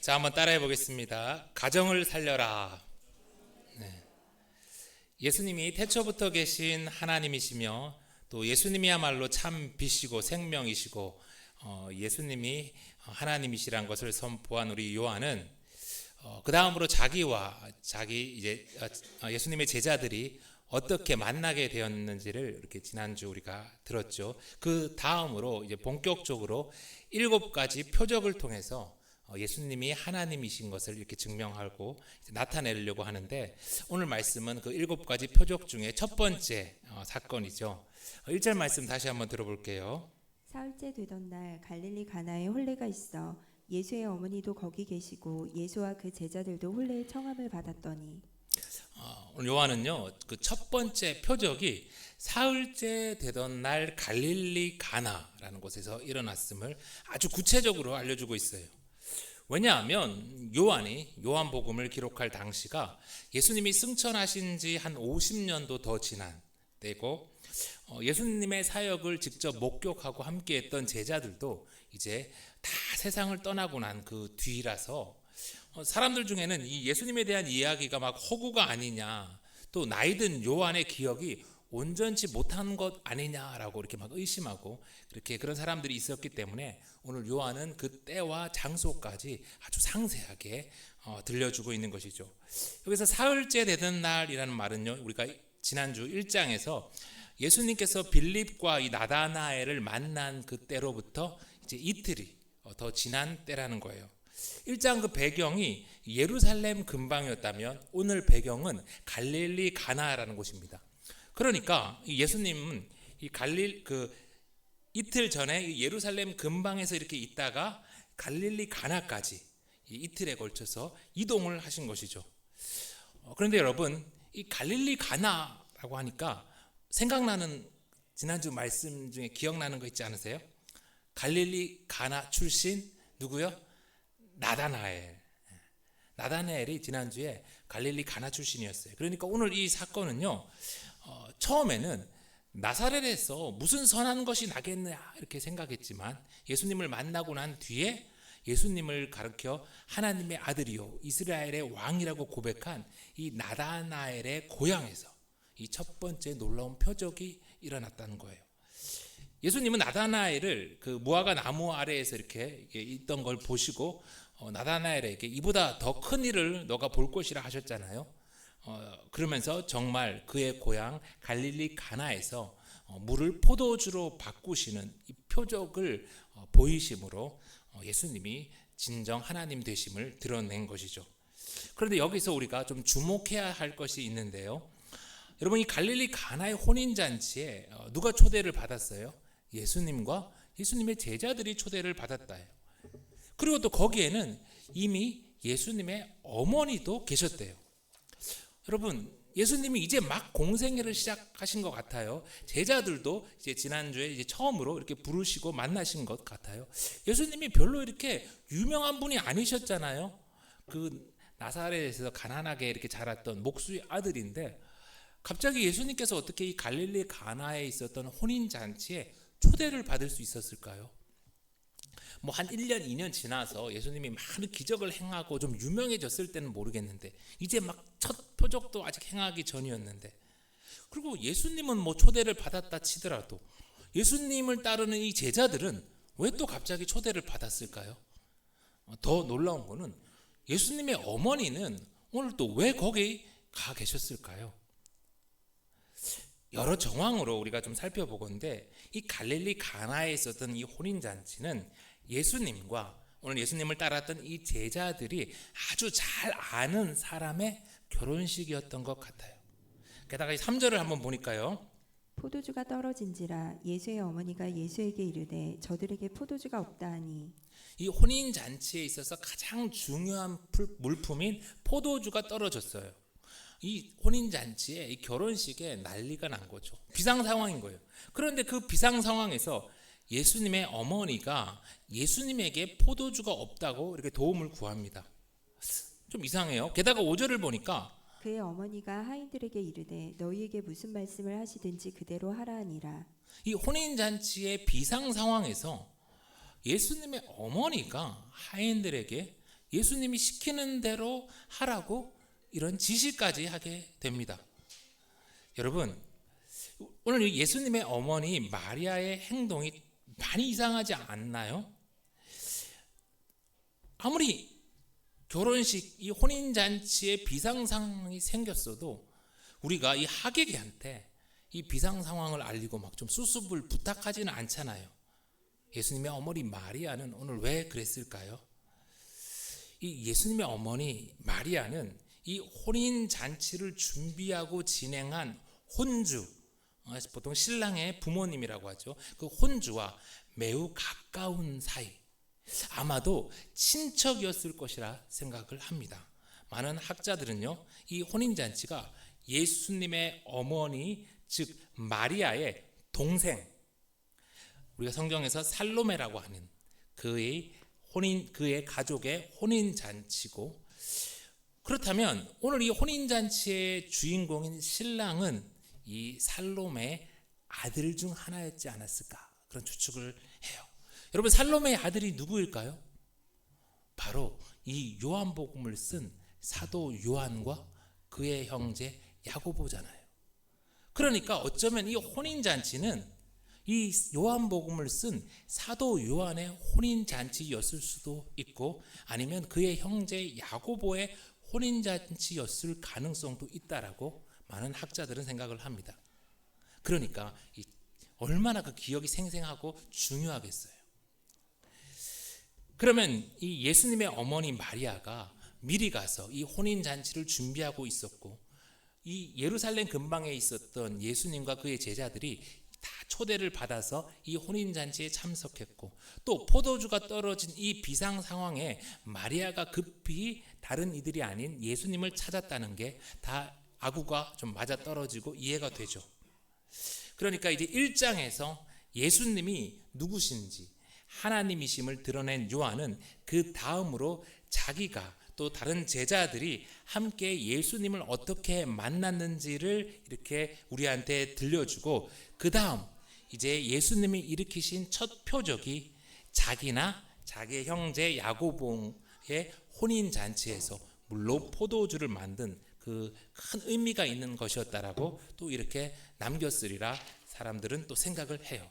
자, 한번 따라해 보겠습니다. 가정을 살려라. 네. 예수님이 태초부터 계신 하나님이시며 또 예수님이야말로 참 빛이고 생명이시고 예수님이 하나님이시란 것을 선포한 우리 요한은 그 다음으로 예수님의 제자들이 어떻게 만나게 되었는지를 이렇게 지난주 우리가 들었죠. 그 다음으로 이제 본격적으로 7가지 표적을 통해서 예수님이 하나님이신 것을 이렇게 증명하고 나타내려고 하는데, 오늘 말씀은 그 7가지 표적 중에 첫 번째 사건이죠. 1절 말씀 다시 한번 들어볼게요. 사흘째 되던 날 갈릴리 가나에 혼례가 있어 예수의 어머니도 거기 계시고 예수와 그 제자들도 혼례의 청함을 받았더니. 오늘 요한은요, 그 첫 번째 표적이 사흘째 되던 날 갈릴리 가나라는 곳에서 일어났음을 아주 구체적으로 알려주고 있어요. 왜냐하면 요한이 요한복음을 기록할 당시가 예수님이 승천하신 지 한 50년도 더 지난 때고, 예수님의 사역을 직접 목격하고 함께했던 제자들도 이제 다 세상을 떠나고 난 그 뒤라서 사람들 중에는 이 예수님에 대한 이야기가 막 허구가 아니냐, 또 나이든 요한의 기억이 온전치 못한 것 아니냐라고 이렇게 막 의심하고 그런 사람들이 있었기 때문에 오늘 요한은 그 때와 장소까지 아주 상세하게 들려주고 있는 것이죠. 여기서 사흘째 되던 날이라는 말은요, 우리가 지난주 1장에서 예수님께서 빌립과 이 나다나엘을 만난 그 때로부터 이제 이틀이 더 지난 때라는 거예요. 1장 그 배경이 예루살렘 근방이었다면 오늘 배경은 갈릴리 가나라는 곳입니다. 그러니까 예수님은 이틀 전에 예루살렘 근방에서 이렇게 있다가 갈릴리 가나까지 이틀에 걸쳐서 이동을 하신 것이죠. 그런데 여러분, 이 갈릴리 가나라고 하니까 생각나는, 지난주 말씀 중에 기억나는 거 있지 않으세요? 갈릴리 가나 출신 누구요? 나다나엘이 지난주에 갈릴리 가나 출신이었어요. 그러니까 오늘 이 사건은요, 처음에는 나사렛에서 무슨 선한 것이 나겠냐 이렇게 생각했지만 예수님을 만나고 난 뒤에 예수님을 가르쳐 하나님의 아들이요 이스라엘의 왕이라고 고백한 이 나다나엘의 고향에서 이 첫 번째 놀라운 표적이 일어났다는 거예요. 예수님은 나다나엘을 그 무화과 나무 아래에서 이렇게 있던 걸 보시고 나다나엘에게 이보다 더 큰 일을 너가 볼 것이라 하셨잖아요. 그러면서 정말 그의 고향 갈릴리 가나에서 물을 포도주로 바꾸시는 이 표적을 보이심으로 예수님이 진정 하나님 되심을 드러낸 것이죠. 그런데 여기서 우리가 좀 주목해야 할 것이 있는데요. 여러분, 이 갈릴리 가나의 혼인잔치에 누가 초대를 받았어요? 예수님과 예수님의 제자들이 초대를 받았다요. 그리고 또 거기에는 이미 예수님의 어머니도 계셨대요. 여러분, 예수님이 이제 막 공생애를 시작하신 것 같아요. 제자들도 이제 지난주에 이제 처음으로 이렇게 부르시고 만나신 것 같아요. 예수님이 별로 이렇게 유명한 분이 아니셨잖아요. 그 나사렛에서 가난하게 이렇게 자랐던 목수의 아들인데 갑자기 예수님께서 어떻게 이 갈릴리 가나에 있었던 혼인잔치에 초대를 받을 수 있었을까요? 뭐 한 1년, 2년 지나서 예수님이 많은 기적을 행하고 좀 유명해졌을 때는 모르겠는데 이제 막 첫 표적도 아직 행하기 전이었는데, 그리고 예수님은 뭐 초대를 받았다 치더라도 예수님을 따르는 이 제자들은 왜 또 갑자기 초대를 받았을까요? 더 놀라운 거는 예수님의 어머니는 오늘 또 왜 거기 가 계셨을까요? 여러 정황으로 우리가 좀 살펴보건데 이 갈릴리 가나에 있었던 이 혼인잔치는 예수님과 오늘 예수님을 따랐던 이 제자들이 아주 잘 아는 사람의 결혼식이었던 것 같아요. 게다가 이 3절을 한번 보니까요. 포도주가 떨어진지라 예수의 어머니가 예수에게 이르되 저들에게 포도주가 없다 하니. 이 혼인잔치에 있어서 가장 중요한 물품인 포도주가 떨어졌어요. 이 혼인잔치에 이 결혼식에 난리가 난 거죠. 비상 상황인 거예요. 그런데 그 비상 상황에서 예수님의 어머니가 예수님에게 포도주가 없다고 이렇게 도움을 구합니다. 좀 이상해요. 게다가 5절을 보니까 그의 어머니가 하인들에게 이르되 너희에게 무슨 말씀을 하시든지 그대로 하라 하니라. 이 혼인잔치의 비상 상황에서 예수님의 어머니가 하인들에게 예수님이 시키는 대로 하라고 이런 지시까지 하게 됩니다. 여러분, 오늘 예수님의 어머니 마리아의 행동이 많이 이상하지 않나요? 아무리 결혼식, 이 혼인잔치에 비상 상황이 생겼어도 우리가 이 하객이한테 이 비상 상황을 알리고 막 좀 수습을 부탁하지는 않잖아요. 예수님의 어머니 마리아는 오늘 왜 그랬을까요? 이 예수님의 어머니 마리아는 이 혼인잔치를 준비하고 진행한 혼주, 보통 신랑의 부모님이라고 하죠. 그 혼주와 매우 가까운 사이, 아마도 친척이었을 것이라 생각을 합니다. 많은 학자들은요, 이 혼인잔치가 예수님의 어머니, 즉 마리아의 동생, 우리가 성경에서 살로메라고 하는 그의 가족의 혼인잔치고, 그렇다면 오늘 이 혼인잔치의 주인공인 신랑은 이 살로메의 아들 중 하나였지 않았을까, 그런 추측을 해요. 여러분, 살로메의 아들이 누구일까요? 바로 이 요한복음을 쓴 사도 요한과 그의 형제 야고보잖아요. 그러니까 어쩌면 이 혼인잔치는 이 요한복음을 쓴 사도 요한의 혼인잔치였을 수도 있고, 아니면 그의 형제 야고보의 혼인잔치였을 가능성도 있다라고 많은 학자들은 생각을 합니다. 그러니까 얼마나 그 기억이 생생하고 중요하겠어요. 그러면 이 예수님의 어머니 마리아가 미리 가서 이 혼인잔치를 준비하고 있었고, 이 예루살렘 근방에 있었던 예수님과 그의 제자들이 다 초대를 받아서 이 혼인잔치에 참석했고, 또 포도주가 떨어진 이 비상 상황에 마리아가 급히 다른 이들이 아닌 예수님을 찾았다는 게 다 아구가 좀 맞아떨어지고 이해가 되죠. 그러니까 이제 1장에서 예수님이 누구신지 하나님이심을 드러낸 요한은 그 다음으로 자기가 또 다른 제자들이 함께 예수님을 어떻게 만났는지를 이렇게 우리한테 들려주고, 그 다음 이제 예수님이 일으키신 첫 표적이 자기나 자기의 형제 야고보의 혼인잔치에서 물로 포도주를 만든 그 큰 의미가 있는 것이었다라고 또 이렇게 남겼으리라 사람들은 또 생각을 해요.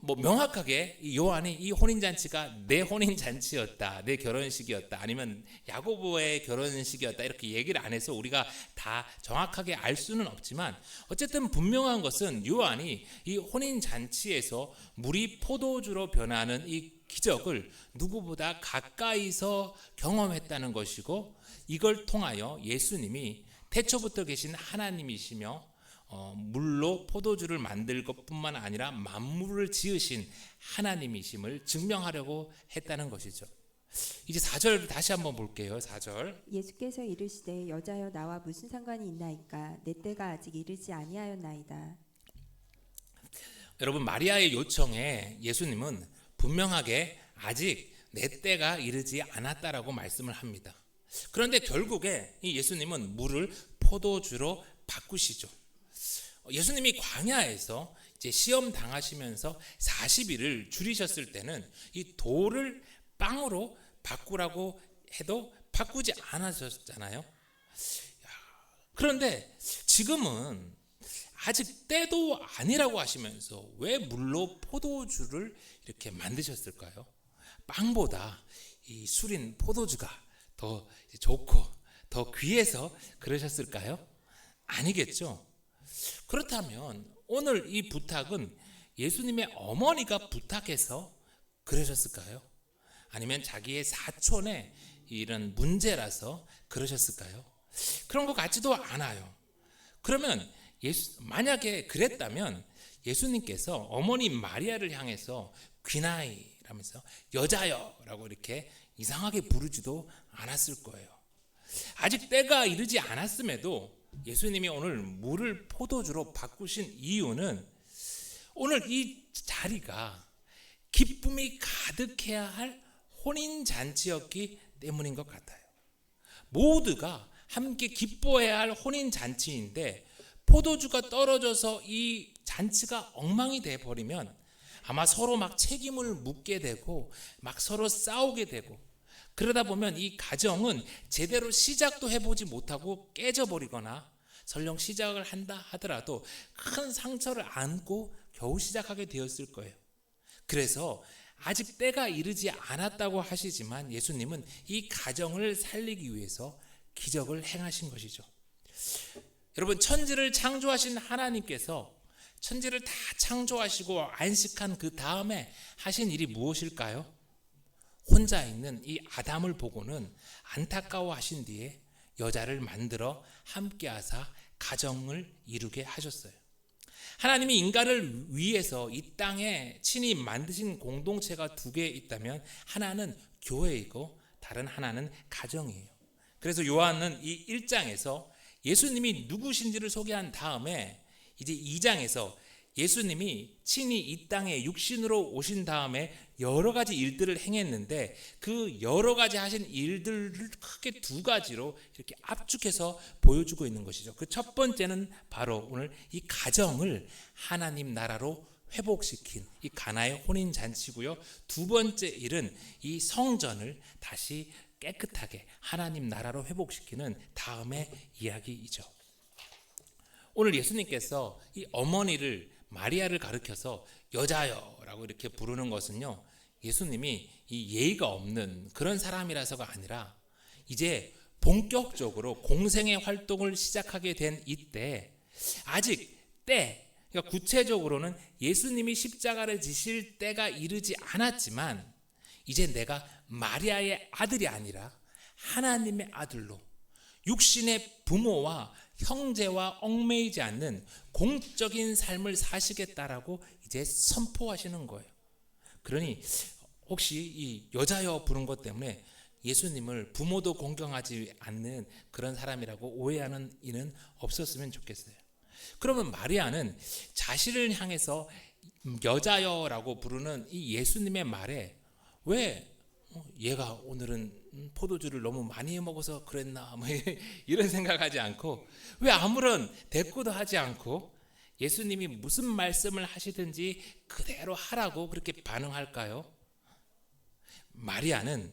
명확하게 이 요한이 이 혼인잔치가 내 혼인잔치였다, 내 결혼식이었다, 아니면 야고보의 결혼식이었다 이렇게 얘기를 안 해서 우리가 다 정확하게 알 수는 없지만, 어쨌든 분명한 것은 요한이 이 혼인잔치에서 물이 포도주로 변하는 이 기적을 누구보다 가까이서 경험했다는 것이고, 이걸 통하여 예수님이 태초부터 계신 하나님이시며 물로 포도주를 만들 것뿐만 아니라 만물을 지으신 하나님이심을 증명하려고 했다는 것이죠. 이제 4절 다시 한번 볼게요. 4절. 예수께서 이르시되 여자여 나와 무슨 상관이 있나이까 내 때가 아직 이르지 아니하였나이다. 여러분, 마리아의 요청에 예수님은 분명하게 아직 내 때가 이르지 않았다라고 말씀을 합니다. 그런데 결국에 이 예수님은 물을 포도주로 바꾸시죠. 예수님이 광야에서 이제 시험 당하시면서 40일을 줄이셨을 때는 이 돌을 빵으로 바꾸라고 해도 바꾸지 않으셨잖아요. 그런데 지금은 아직 때도 아니라고 하시면서 왜 물로 포도주를 이렇게 만드셨을까요? 빵보다 이 술인 포도주가 더 좋고 더 귀해서 그러셨을까요? 아니겠죠. 그렇다면 오늘 이 부탁은 예수님의 어머니가 부탁해서 그러셨을까요? 아니면 자기의 사촌의 이런 문제라서 그러셨을까요? 그런 것 같지도 않아요. 그러면 만약에 그랬다면 예수님께서 어머니 마리아를 향해서 귀나이라면서 여자여라고 이렇게 이상하게 부르지도 않았을 거예요. 아직 때가 이르지 않았음에도 예수님이 오늘 물을 포도주로 바꾸신 이유는 오늘 이 자리가 기쁨이 가득해야 할 혼인잔치였기 때문인 것 같아요. 모두가 함께 기뻐해야 할 혼인잔치인데 포도주가 떨어져서 이 잔치가 엉망이 돼버리면 아마 서로 막 책임을 묻게 되고 막 서로 싸우게 되고, 그러다 보면 이 가정은 제대로 시작도 해보지 못하고 깨져버리거나 설령 시작을 한다 하더라도 큰 상처를 안고 겨우 시작하게 되었을 거예요. 그래서 아직 때가 이르지 않았다고 하시지만 예수님은 이 가정을 살리기 위해서 기적을 행하신 것이죠. 여러분, 천지를 창조하신 하나님께서 천지를 다 창조하시고 안식한 그 다음에 하신 일이 무엇일까요? 혼자 있는 이 아담을 보고는 안타까워하신 뒤에 여자를 만들어 함께하사 가정을 이루게 하셨어요. 하나님이 인간을 위해서 이 땅에 친히 만드신 공동체가 두 개 있다면 하나는 교회이고 다른 하나는 가정이에요. 그래서 요한은 이 1장에서 예수님이 누구신지를 소개한 다음에 이제 2장에서 예수님이 친히 이 땅에 육신으로 오신 다음에 여러 가지 일들을 행했는데 그 여러 가지 하신 일들을 크게 두 가지로 이렇게 압축해서 보여주고 있는 것이죠. 그 첫 번째는 바로 오늘 이 가정을 하나님 나라로 회복시킨 이 가나의 혼인 잔치고요. 두 번째 일은 이 성전을 다시 깨끗하게 하나님 나라로 회복시키는 다음의 이야기이죠. 오늘 예수님께서 이 어머니를 마리아를 가리켜서 여자여라고 이렇게 부르는 것은요, 예수님이 이 예의가 없는 그런 사람이라서가 아니라 이제 본격적으로 공생의 활동을 시작하게 된 이때 아직 그러니까 구체적으로는 예수님이 십자가를 지실 때가 이르지 않았지만 이제 내가 마리아의 아들이 아니라 하나님의 아들로 육신의 부모와 형제와 얽매이지 않는 공적인 삶을 사시겠다라고 이제 선포하시는 거예요. 그러니 혹시 이 여자여 부른 것 때문에 예수님을 부모도 공경하지 않는 그런 사람이라고 오해하는 이는 없었으면 좋겠어요. 그러면 마리아는 자신을 향해서 여자여라고 부르는 이 예수님의 말에 왜 얘가 오늘은 포도주를 너무 많이 먹어서 그랬나 뭐 이런 생각하지 않고 왜 아무런 대꾸도 하지 않고 예수님이 무슨 말씀을 하시든지 그대로 하라고 그렇게 반응할까요? 마리아는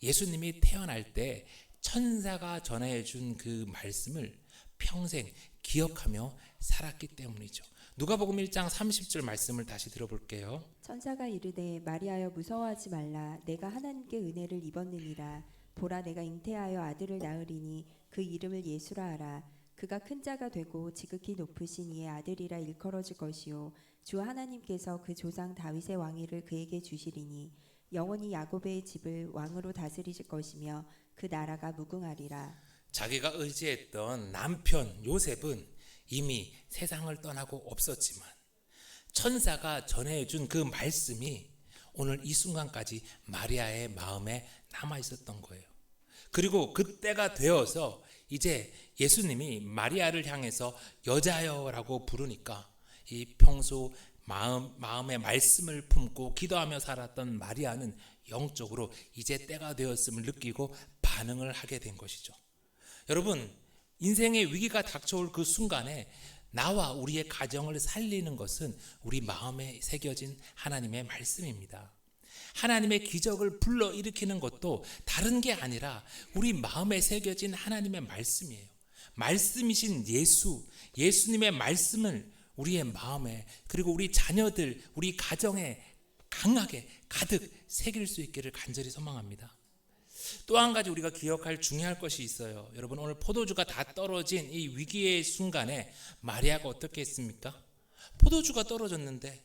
예수님이 태어날 때 천사가 전해 준 그 말씀을 평생 기억하며 살았기 때문이죠. 누가복음 1장 30절 말씀을 다시 들어볼게요. 천사가 이르되 마리아여 무서워하지 말라 내가 하나님께 은혜를 입었느니라 보라 내가 잉태하여 아들을 낳으리니 그 이름을 예수라 하라 그가 큰 자가 되고 지극히 높으신 이의 아들이라 일컬어질 것이요 주 하나님께서 그 조상 다윗의 왕위를 그에게 주시리니 영원히 야곱의 집을 왕으로 다스리실 것이며 그 나라가 무궁하리라. 자기가 의지했던 남편 요셉은 이미 세상을 떠나고 없었지만 천사가 전해준 그 말씀이 오늘 이 순간까지 마리아의 마음에 남아 있었던 거예요. 그리고 그때가 되어서 이제 예수님이 마리아를 향해서 여자여라고 부르니까 이 평소 마음의 말씀을 품고 기도하며 살았던 마리아는 영적으로 이제 때가 되었음을 느끼고 반응을 하게 된 것이죠. 여러분, 인생의 위기가 닥쳐올 그 순간에 나와 우리의 가정을 살리는 것은 우리 마음에 새겨진 하나님의 말씀입니다. 하나님의 기적을 불러일으키는 것도 다른 게 아니라 우리 마음에 새겨진 하나님의 말씀이에요. 말씀이신 예수님의 말씀을 우리의 마음에 그리고 우리 자녀들, 우리 가정에 강하게 가득 새길 수 있기를 간절히 소망합니다. 또 한 가지 우리가 기억할 중요할 것이 있어요. 여러분, 오늘 포도주가 다 떨어진 이 위기의 순간에 마리아가 어떻게 했습니까? 포도주가 떨어졌는데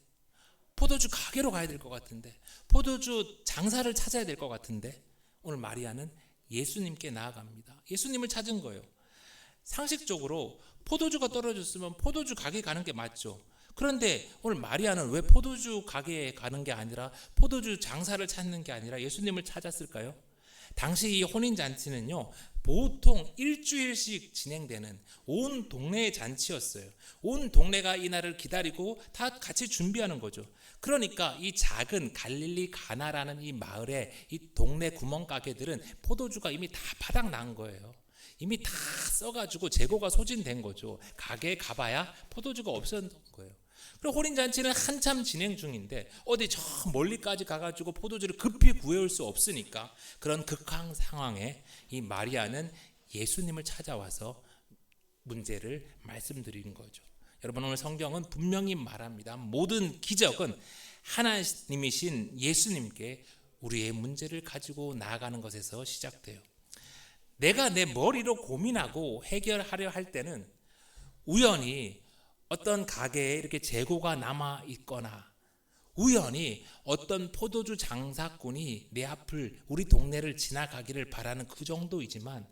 포도주 가게로 가야 될 것 같은데 포도주 장사를 찾아야 될 것 같은데 오늘 마리아는 예수님께 나아갑니다. 예수님을 찾은 거예요. 상식적으로 포도주가 떨어졌으면 포도주 가게 가는 게 맞죠. 그런데 오늘 마리아는 왜 포도주 가게에 가는 게 아니라 포도주 장사를 찾는 게 아니라 예수님을 찾았을까요? 당시 이 혼인잔치는요, 보통 일주일씩 진행되는 온 동네의 잔치였어요. 온 동네가 이 날을 기다리고 다 같이 준비하는 거죠. 그러니까 이 작은 갈릴리 가나라는 이 마을의 이 동네 구멍가게들은 포도주가 이미 다 바닥 난 거예요. 이미 다 써가지고 재고가 소진된 거죠. 가게에 가봐야 포도주가 없었던 거예요. 그리고 혼인잔치는 한참 진행 중인데 어디 저 멀리까지 가가지고 포도주를 급히 구해올 수 없으니까 그런 극한 상황에 이 마리아는 예수님을 찾아와서 문제를 말씀드린 거죠. 여러분, 오늘 성경은 분명히 말합니다. 모든 기적은 하나님이신 예수님께 우리의 문제를 가지고 나아가는 것에서 시작돼요. 내가 내 머리로 고민하고 해결하려 할 때는 우연히 어떤 가게에 이렇게 재고가 남아 있거나 우연히 어떤 포도주 장사꾼이 내 앞을 우리 동네를 지나가기를 바라는 그 정도이지만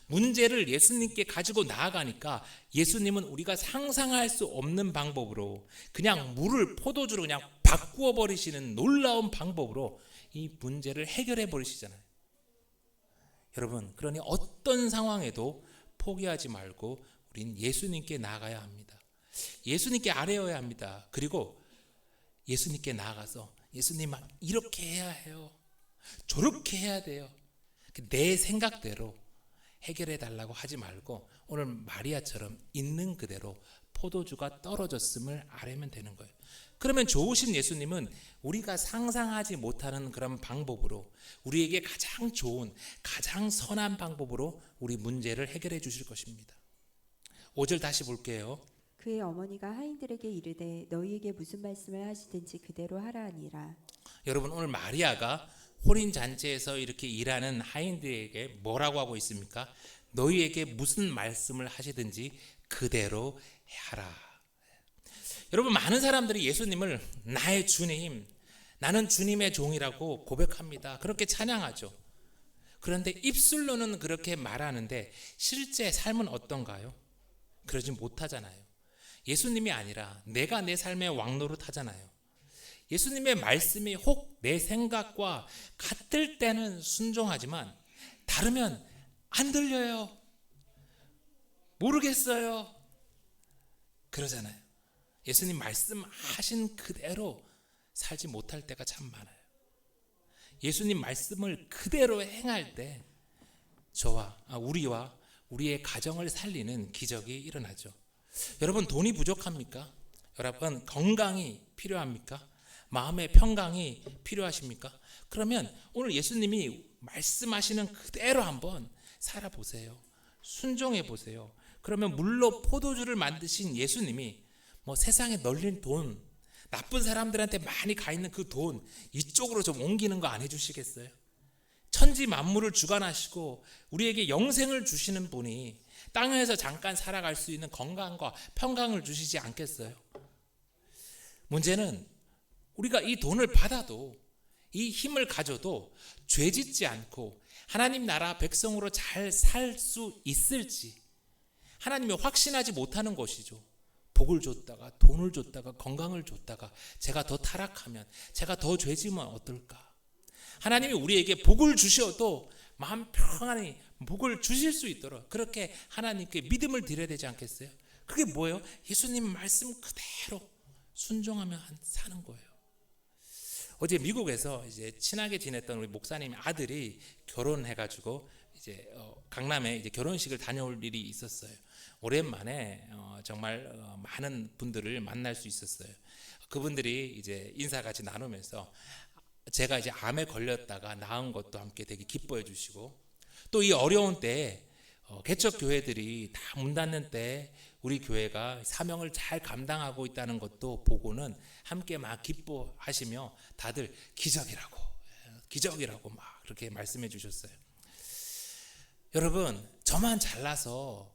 문제를 예수님께 가지고 나아가니까 예수님은 우리가 상상할 수 없는 방법으로 그냥 물을 포도주로 그냥 바꾸어 버리시는 놀라운 방법으로 이 문제를 해결해 버리시잖아요. 여러분, 그러니 어떤 상황에도 포기하지 말고 우린 예수님께 나아가야 합니다. 예수님께 아뢰어야 합니다. 그리고 예수님께 나아가서 예수님, 이렇게 해야 해요. 저렇게 해야 돼요. 내 생각대로 해결해 달라고 하지 말고 오늘 마리아처럼 있는 그대로 포도주가 떨어졌음을 아뢰면 되는 거예요. 그러면 좋으신 예수님은 우리가 상상하지 못하는 그런 방법으로 우리에게 가장 좋은, 가장 선한 방법으로 우리 문제를 해결해 주실 것입니다. 5절 다시 볼게요. 그의 어머니가 하인들에게 이르되 너희에게 무슨 말씀을 하시든지 그대로 하라 하니라. 여러분, 오늘 마리아가 혼인잔치에서 이렇게 일하는 하인들에게 뭐라고 하고 있습니까? 너희에게 무슨 말씀을 하시든지 그대로 하라. 여러분, 많은 사람들이 예수님을 나의 주님, 나는 주님의 종이라고 고백합니다. 그렇게 찬양하죠. 그런데 입술로는 그렇게 말하는데 실제 삶은 어떤가요? 그러지 못하잖아요. 예수님이 아니라 내가 내 삶의 왕노릇 하잖아요. 예수님의 말씀이 혹 내 생각과 같을 때는 순종하지만 다르면 안 들려요. 모르겠어요. 그러잖아요. 예수님 말씀하신 그대로 살지 못할 때가 참 많아요. 예수님 말씀을 그대로 행할 때 우리와 우리의 가정을 살리는 기적이 일어나죠. 여러분, 돈이 부족합니까? 여러분, 건강이 필요합니까? 마음의 평강이 필요하십니까? 그러면 오늘 예수님이 말씀하시는 그대로 한번 살아보세요. 순종해 보세요. 그러면 물로 포도주를 만드신 예수님이 세상에 널린 돈, 나쁜 사람들한테 많이 가 있는 그 돈 이쪽으로 좀 옮기는 거 안 해주시겠어요? 천지 만물을 주관하시고 우리에게 영생을 주시는 분이 땅에서 잠깐 살아갈 수 있는 건강과 평강을 주시지 않겠어요? 문제는 우리가 이 돈을 받아도 이 힘을 가져도 죄짓지 않고 하나님 나라 백성으로 잘 살 수 있을지 하나님이 확신하지 못하는 것이죠. 복을 줬다가 돈을 줬다가 건강을 줬다가 제가 더 타락하면, 제가 더 죄지면 어떨까? 하나님이 우리에게 복을 주셔도 마음 평안히 복을 주실 수 있도록 그렇게 하나님께 믿음을 드려야 되지 않겠어요? 그게 뭐예요? 예수님 말씀 그대로 순종하며 사는 거예요. 어제 미국에서 이제 친하게 지냈던 우리 목사님 아들이 결혼해가지고 이제 강남에 이제 결혼식을 다녀올 일이 있었어요. 오랜만에 정말 많은 분들을 만날 수 있었어요. 그분들이 이제 인사 같이 나누면서 제가 이제 암에 걸렸다가 나은 것도 함께 되게 기뻐해 주시고 또 이 어려운 때에 개척 교회들이 다 문 닫는 때 우리 교회가 사명을 잘 감당하고 있다는 것도 보고는 함께 막 기뻐하시며 다들 기적이라고 막 그렇게 말씀해 주셨어요. 여러분, 저만 잘나서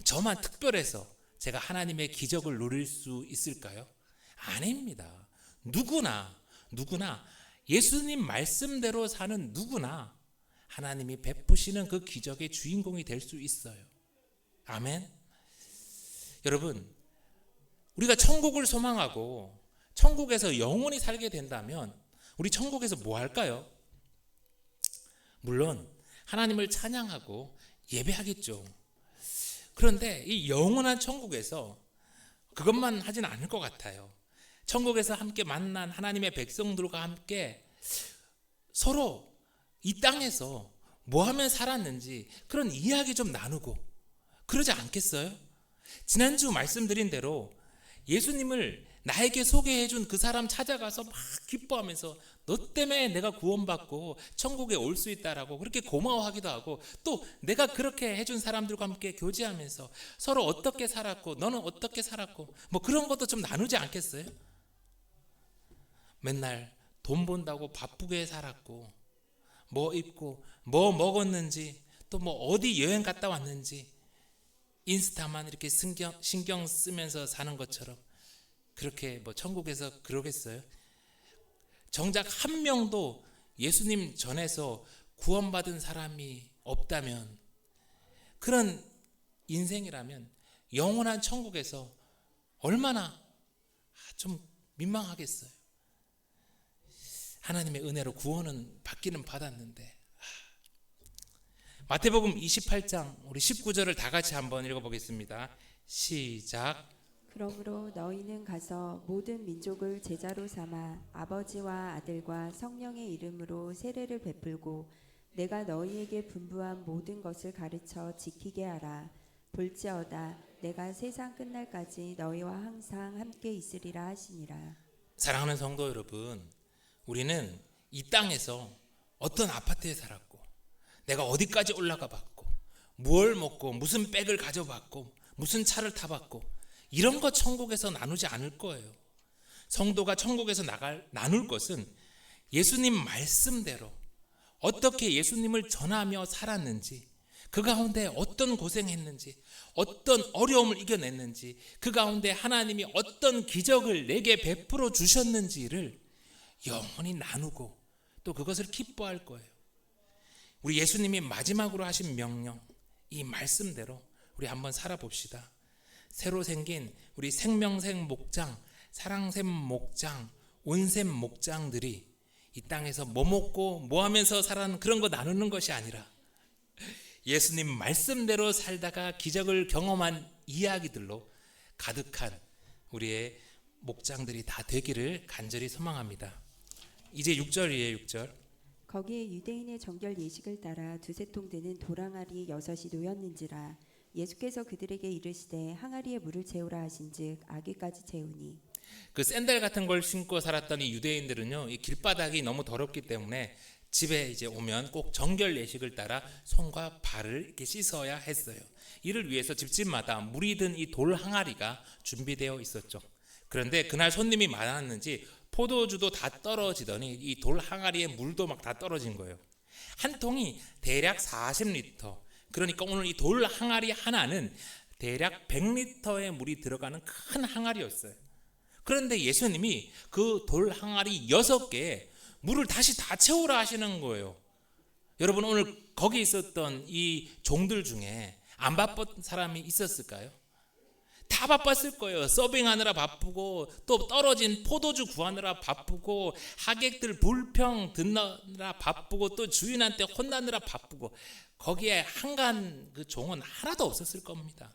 저만 특별해서 제가 하나님의 기적을 누릴 수 있을까요? 아닙니다. 누구나 예수님 말씀대로 사는 누구나 하나님이 베푸시는 그 기적의 주인공이 될 수 있어요. 아멘. 여러분, 우리가 천국을 소망하고 천국에서 영원히 살게 된다면 우리 천국에서 뭐 할까요? 물론 하나님을 찬양하고 예배하겠죠. 그런데 이 영원한 천국에서 그것만 하진 않을 것 같아요. 천국에서 함께 만난 하나님의 백성들과 함께 서로 이 땅에서 뭐 하면 살았는지 그런 이야기 좀 나누고 그러지 않겠어요? 지난주 말씀드린 대로 예수님을 나에게 소개해준 그 사람 찾아가서 막 기뻐하면서 너 때문에 내가 구원받고 천국에 올 수 있다라고 그렇게 고마워하기도 하고, 또 내가 그렇게 해준 사람들과 함께 교제하면서 서로 어떻게 살았고 너는 어떻게 살았고 뭐 그런 것도 좀 나누지 않겠어요? 맨날 돈 번다고 바쁘게 살았고 뭐 입고 뭐 먹었는지 또 뭐 어디 여행 갔다 왔는지 인스타만 이렇게 신경 쓰면서 사는 것처럼 그렇게 뭐 천국에서 그러겠어요? 정작 한 명도 예수님 전에서 구원받은 사람이 없다면, 그런 인생이라면 영원한 천국에서 얼마나 좀 민망하겠어요. 하나님의 은혜로 구원은 받기는 받았는데. 마태복음 28장 우리 19절을 다 같이 한번 읽어보겠습니다. 시작. 그러므로 너희는 가서 모든 민족을 제자로 삼아 아버지와 아들과 성령의 이름으로 세례를 베풀고 내가 너희에게 분부한 모든 것을 가르쳐 지키게 하라. 볼지어다 내가 세상 끝날까지 너희와 항상 함께 있으리라 하시니라. 사랑하는 성도 여러분, 우리는 이 땅에서 어떤 아파트에 살았고 내가 어디까지 올라가 봤고 뭘 먹고 무슨 백을 가져봤고 무슨 차를 타봤고 이런 거 천국에서 나누지 않을 거예요. 성도가 천국에서 나눌 것은 예수님 말씀대로 어떻게 예수님을 전하며 살았는지, 그 가운데 어떤 고생했는지, 어떤 어려움을 이겨냈는지, 그 가운데 하나님이 어떤 기적을 내게 베풀어 주셨는지를 영원히 나누고 또 그것을 기뻐할 거예요. 우리 예수님이 마지막으로 하신 명령, 이 말씀대로 우리 한번 살아봅시다. 새로 생긴 우리 생명샘 목장, 사랑샘 목장, 온샘 목장들이 이 땅에서 뭐 먹고 뭐 하면서 살아는 그런 거 나누는 것이 아니라 예수님 말씀대로 살다가 기적을 경험한 이야기들로 가득한 우리의 목장들이 다 되기를 간절히 소망합니다. 이제 6절이에요. 6절. 거기에 유대인의 정결 예식을 따라 두세 통 되는 돌항아리 6이 놓였는지라. 예수께서 그들에게 이르시되 항아리에 물을 채우라 하신즉 아귀까지 채우니. 그 샌들 같은 걸 신고 살았던 이 유대인들은요, 이 길바닥이 너무 더럽기 때문에 집에 이제 오면 꼭 정결 예식을 따라 손과 발을 이렇게 씻어야 했어요. 이를 위해서 집집마다 물이 든 이 돌 항아리가 준비되어 있었죠. 그런데 그날 손님이 많았는지 포도주도 다 떨어지더니 이 돌 항아리에 물도 막 다 떨어진 거예요. 한 통이 대략 40리터. 그러니까 오늘 이 돌 항아리 하나는 대략 100리터의 물이 들어가는 큰 항아리였어요. 그런데 예수님이 그 돌 항아리 6개에 물을 다시 다 채우라 하시는 거예요. 여러분, 오늘 거기 있었던 이 종들 중에 안 바쁜 사람이 있었을까요? 다 바빴을 거예요. 서빙하느라 바쁘고 또 떨어진 포도주 구하느라 바쁘고 하객들 불평 듣느라 바쁘고 또 주인한테 혼나느라 바쁘고, 거기에 한간 그 종은 하나도 없었을 겁니다.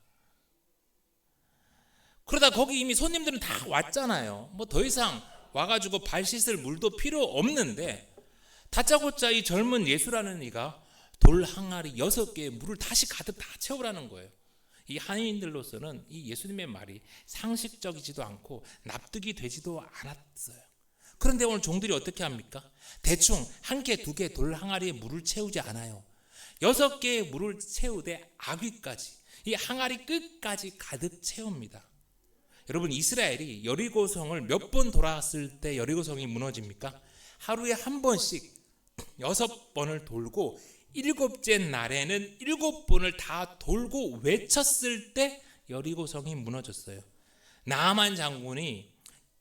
그러다 거기 이미 손님들은 다 왔잖아요. 뭐 더 이상 와가지고 발 씻을 물도 필요 없는데 다짜고짜 이 젊은 예수라는 이가 돌 항아리 6개의 물을 다시 가득 다 채우라는 거예요. 이 한인들로서는 이 예수님의 말이 상식적이지도 않고 납득이 되지도 않았어요. 그런데 오늘 종들이 어떻게 합니까? 대충 한 개, 두 개 돌 항아리에 물을 채우지 않아요. 6개의 물을 채우되 아귀까지, 이 항아리 끝까지 가득 채웁니다. 여러분, 이스라엘이 여리고성을 몇 번 돌았을 때 여리고성이 무너집니까? 하루에 한 번씩 6번을 돌고 7째 날에는 7번을 다 돌고 외쳤을 때 여리고성이 무너졌어요. 나아만 장군이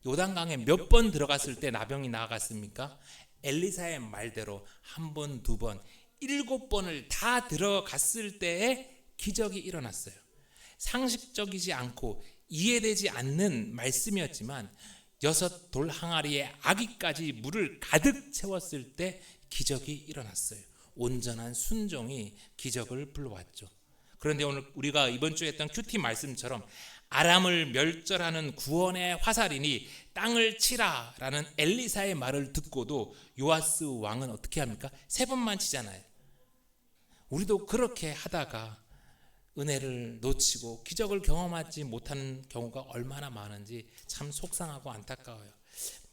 요단강에 몇 번 들어갔을 때 나병이 나아갔습니까? 엘리사의 말대로 한 번, 두 번, 7번을 다 들어갔을 때에 기적이 일어났어요. 상식적이지 않고 이해되지 않는 말씀이었지만 6 돌 항아리에 아귀까지 물을 가득 채웠을 때 기적이 일어났어요. 온전한 순종이 기적을 불러왔죠. 그런데 오늘 우리가 이번 주에 했던 큐티 말씀처럼 아람을 멸절하는 구원의 화살이니 땅을 치라라는 엘리사의 말을 듣고도 요아스 왕은 어떻게 합니까? 3번만 치잖아요. 우리도 그렇게 하다가 은혜를 놓치고 기적을 경험하지 못하는 경우가 얼마나 많은지 참 속상하고 안타까워요.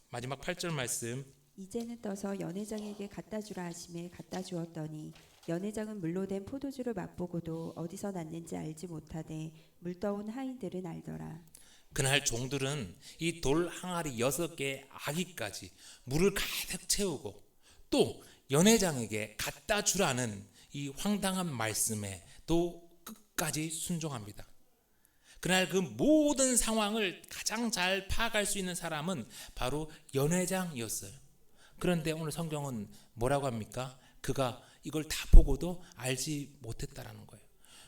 마지막 8절 말씀, 이제는 떠서 연회장에게 갖다 주라 하심에 갖다 주었더니 연회장은 물로 된 포도주를 맛보고도 어디서 났는지 알지 못하되 물떠온 하인들은 알더라. 그날 종들은 이 돌 항아리 6개의 아기까지 물을 가득 채우고 또 연회장에게 갖다 주라는 이 황당한 말씀에 또 끝까지 순종합니다. 그날 그 모든 상황을 가장 잘 파악할 수 있는 사람은 바로 연회장이었어요. 그런데 오늘 성경은 뭐라고 합니까? 그가 이걸 다 보고도 알지 못했다라는 거예요.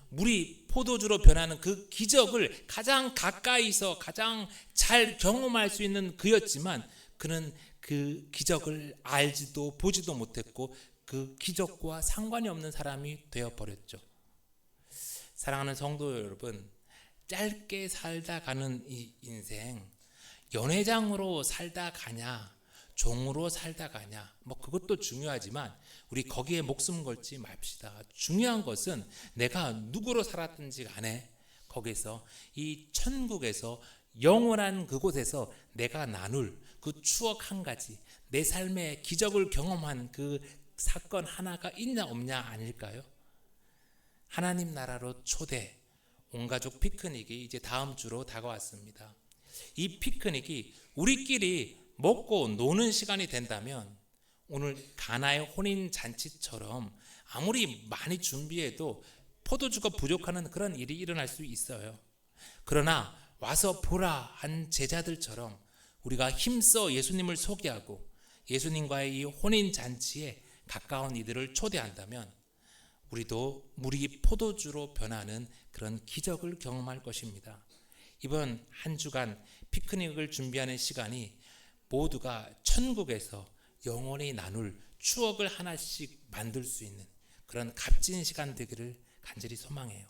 물이 포도주로 변하는 그 기적을 가장 가까이서 가장 잘 경험할 수 있는 그였지만 그는 그 기적을 알지도 보지도 못했고 그 기적과 상관이 없는 사람이 되어버렸죠. 사랑하는 성도 여러분, 짧게 살다 가는 이 인생, 연회장으로 살다 가냐 종으로 살다 가냐, 그것도 중요하지만 우리 거기에 목숨 걸지 맙시다. 중요한 것은 내가 누구로 살았든지 간에 거기서 이 천국에서 영원한 그곳에서 내가 나눌 그 추억 한 가지, 내 삶의 기적을 경험한 그 사건 하나가 있냐 없냐 아닐까요? 하나님 나라로 초대, 온가족 피크닉이 이제 다음 주로 다가왔습니다. 이 피크닉이 우리끼리 먹고 노는 시간이 된다면 오늘 가나의 혼인 잔치처럼 아무리 많이 준비해도 포도주가 부족하는 그런 일이 일어날 수 있어요. 그러나 와서 보라 한 제자들처럼 우리가 힘써 예수님을 소개하고 예수님과의 이 혼인 잔치에 가까운 이들을 초대한다면 우리도 물이 포도주로 변하는 그런 기적을 경험할 것입니다. 이번 한 주간 피크닉을 준비하는 시간이 모두가 천국에서 영원히 나눌 추억을 하나씩 만들 수 있는 그런 값진 시간 되기를 간절히 소망해요.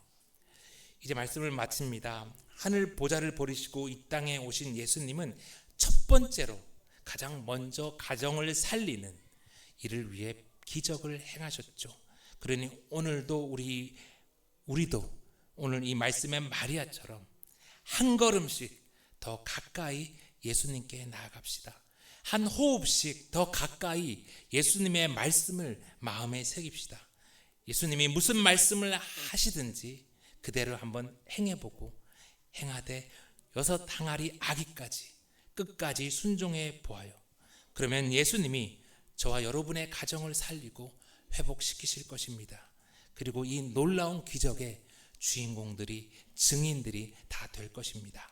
이제 말씀을 마칩니다. 하늘 보좌를 버리시고 이 땅에 오신 예수님은 첫 번째로 가장 먼저 가정을 살리는 이를 위해 기적을 행하셨죠. 그러니 오늘도 우리도 오늘 이 말씀의 마리아처럼 한 걸음씩 더 가까이 예수님께 나아갑시다. 한 호흡씩 더 가까이 예수님의 말씀을 마음에 새깁시다. 예수님이 무슨 말씀을 하시든지 그대로 한번 행해보고 행하되 6 항아리 아기까지 끝까지 순종해 보아요. 그러면 예수님이 저와 여러분의 가정을 살리고 회복시키실 것입니다. 그리고 이 놀라운 기적의 주인공들이, 증인들이 다 될 것입니다.